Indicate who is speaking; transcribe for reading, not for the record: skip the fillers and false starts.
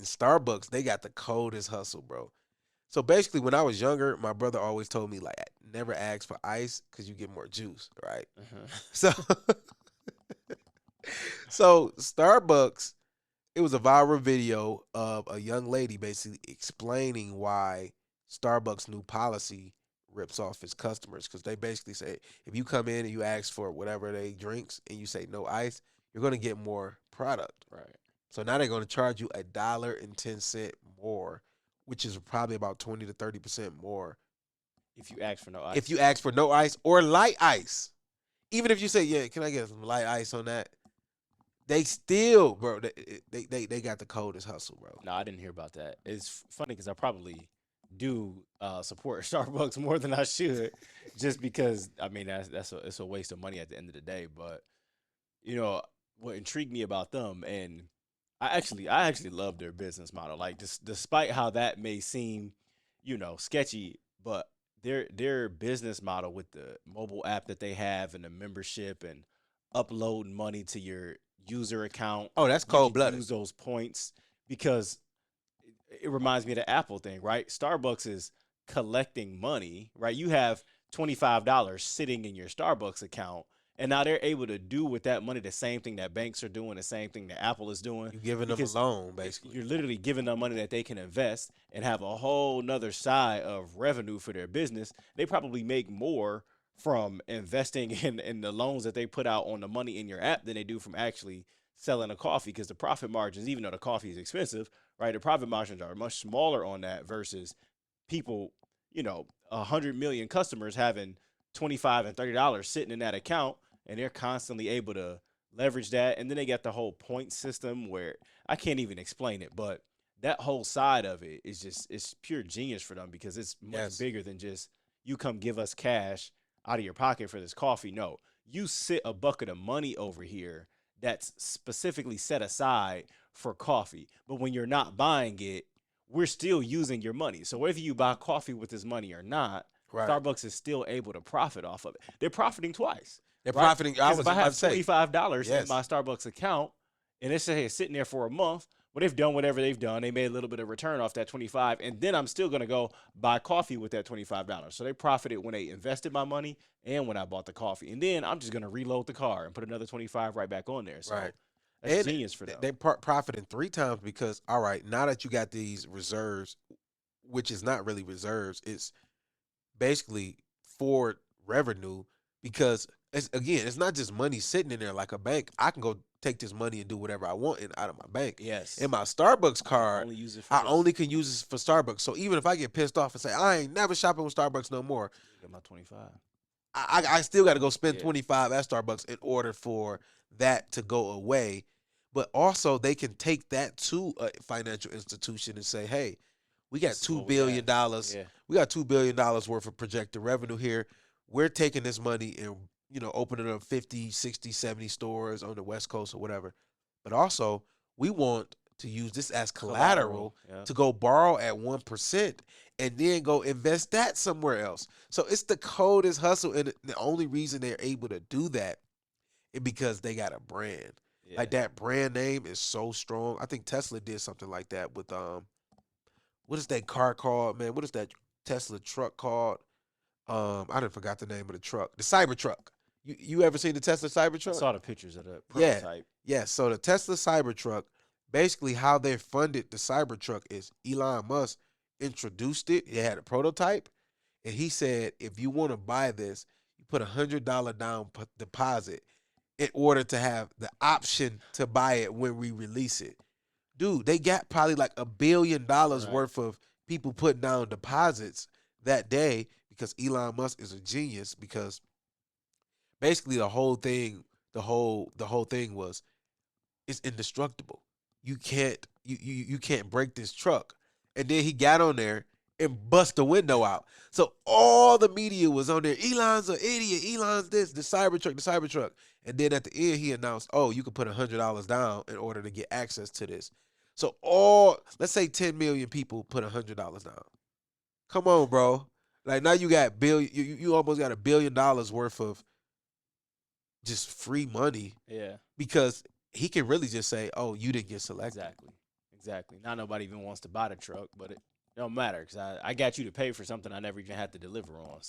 Speaker 1: Starbucks, they got the coldest hustle, bro. So basically, when I was younger, my brother always told me like never ask for ice because you get more juice, right?
Speaker 2: Uh-huh.
Speaker 1: So so Starbucks, it was a viral video of a young lady basically explaining why Starbucks' new policy rips off its customers because they basically say if you come in and you ask for whatever they drinks and you say no ice, you're gonna get more product.
Speaker 2: Right.
Speaker 1: So now they're gonna charge you $1.10 more, which is probably about 20 to 30% more
Speaker 2: If you ask for no
Speaker 1: if you
Speaker 2: ice.
Speaker 1: ask for no ice or light ice. Even if you say, yeah, can I get some light ice on that? They still, bro, they got the coldest hustle, bro.
Speaker 2: No, I didn't hear about that. It's funny because I probably do support Starbucks more than I should, just because I mean it's a waste of money at the end of the day. But you know what intrigued me about them, and I actually love their business model. Like just despite how that may seem, sketchy, but their business model with the mobile app that they have and the membership and uploading money to your user account,
Speaker 1: Oh, that's
Speaker 2: you
Speaker 1: cold
Speaker 2: can
Speaker 1: blooded.
Speaker 2: use those points because it reminds me of the Apple thing, right? Starbucks is collecting money, right? You have $25 sitting in your Starbucks account, and now they're able to do with that money the same thing that banks are doing, the same thing that Apple is doing,
Speaker 1: You giving them a
Speaker 2: because
Speaker 1: loan, basically.
Speaker 2: you're literally giving them money that they can invest and have a whole nother side of revenue for their business. They probably make more from investing in the loans that they put out on the money in your app than they do from actually selling a coffee because the profit margins, even though the coffee is expensive, right? The profit margins are much smaller on that versus people, 100 million customers having 25 and $30 sitting in that account, and they're constantly able to leverage that. And then they got the whole point system where I can't even explain it, but that whole side of it is just it's pure genius for them because it's much
Speaker 1: Yes.
Speaker 2: bigger than just you come give us cash out of your pocket for this coffee. No, you sit a bucket of money over here that's specifically set aside for coffee. But when you're not buying it, we're still using your money. So whether you buy coffee with this money or not,
Speaker 1: Right.
Speaker 2: Starbucks is still able to profit off of it. They're profiting twice,
Speaker 1: They're
Speaker 2: right?
Speaker 1: profiting. I
Speaker 2: Because
Speaker 1: was
Speaker 2: if I
Speaker 1: just about
Speaker 2: have
Speaker 1: to say,
Speaker 2: $25 in my
Speaker 1: yes.
Speaker 2: Starbucks account and it's hey, sitting there for a month, well, they've done whatever they've done. They made a little bit of return off that 25, and then I'm still gonna go buy coffee with that $25. So they profited when they invested my money and when I bought the coffee. And then I'm just gonna reload the car and put another 25 right back on there.
Speaker 1: Right.
Speaker 2: So that's
Speaker 1: And
Speaker 2: genius for them.
Speaker 1: they profiting three times because, all right, now that you got these reserves, which is not really reserves, it's basically for revenue because it's again, it's not just money sitting in there like a bank. I can go take this money and do whatever I want in out of my bank. In
Speaker 2: Yes.
Speaker 1: my Starbucks
Speaker 2: I can
Speaker 1: card,
Speaker 2: only use it for
Speaker 1: I
Speaker 2: this.
Speaker 1: only can use this for Starbucks. So even if I get pissed off and say I ain't never shopping with Starbucks no more,
Speaker 2: Get my 25.
Speaker 1: I still got to go spend
Speaker 2: Yeah.
Speaker 1: 25 at Starbucks in order for that to go away. But also they can take that to a financial institution and say, hey, we got
Speaker 2: This is
Speaker 1: two
Speaker 2: what we
Speaker 1: billion
Speaker 2: have.
Speaker 1: dollars.
Speaker 2: Yeah.
Speaker 1: We got $2 billion worth of projected revenue here. We're taking this money and opening up 50, 60, 70 stores on the West Coast or whatever. But also, we want to use this as
Speaker 2: Collateral.
Speaker 1: collateral
Speaker 2: Yeah.
Speaker 1: to go borrow at 1% and then go invest that somewhere else. So it's the coldest hustle. And the only reason they're able to do that is because they got a brand.
Speaker 2: Yeah.
Speaker 1: Like that brand name is so strong. I think Tesla did something like that with what is that car called, man? What is that Tesla truck called? I didn't forgot the name of the truck. The Cybertruck. You ever seen the Tesla
Speaker 2: I
Speaker 1: Cybertruck?
Speaker 2: saw the pictures of the
Speaker 1: Yeah.
Speaker 2: prototype.
Speaker 1: Yeah. So the Tesla Cybertruck, basically how they funded the Cybertruck is Elon Musk introduced it. He had a prototype, and he said, if you want to buy this, you put $100 down deposit in order to have the option to buy it when we release it. Dude, they got probably like $1 billion
Speaker 2: Right.
Speaker 1: worth of people putting down deposits that day because Elon Musk is a genius because basically the whole thing was it's indestructible. You can't break this truck. And then he got on there and bust the window out. So all the media was on there. Elon's an idiot. Elon's this, the Cybertruck, the Cybertruck. And then at the end he announced, oh, you can put $100 down in order to get access to this. So let's say 10 million people put $100 down. Come on, bro. Like now you got billion. You almost got $1 billion worth of just free money
Speaker 2: Yeah.
Speaker 1: because he can really just say, "Oh, you didn't get selected."
Speaker 2: Exactly. Exactly. Not nobody even wants to buy the truck, but it don't matter because I got you to pay for something I never even had to deliver on.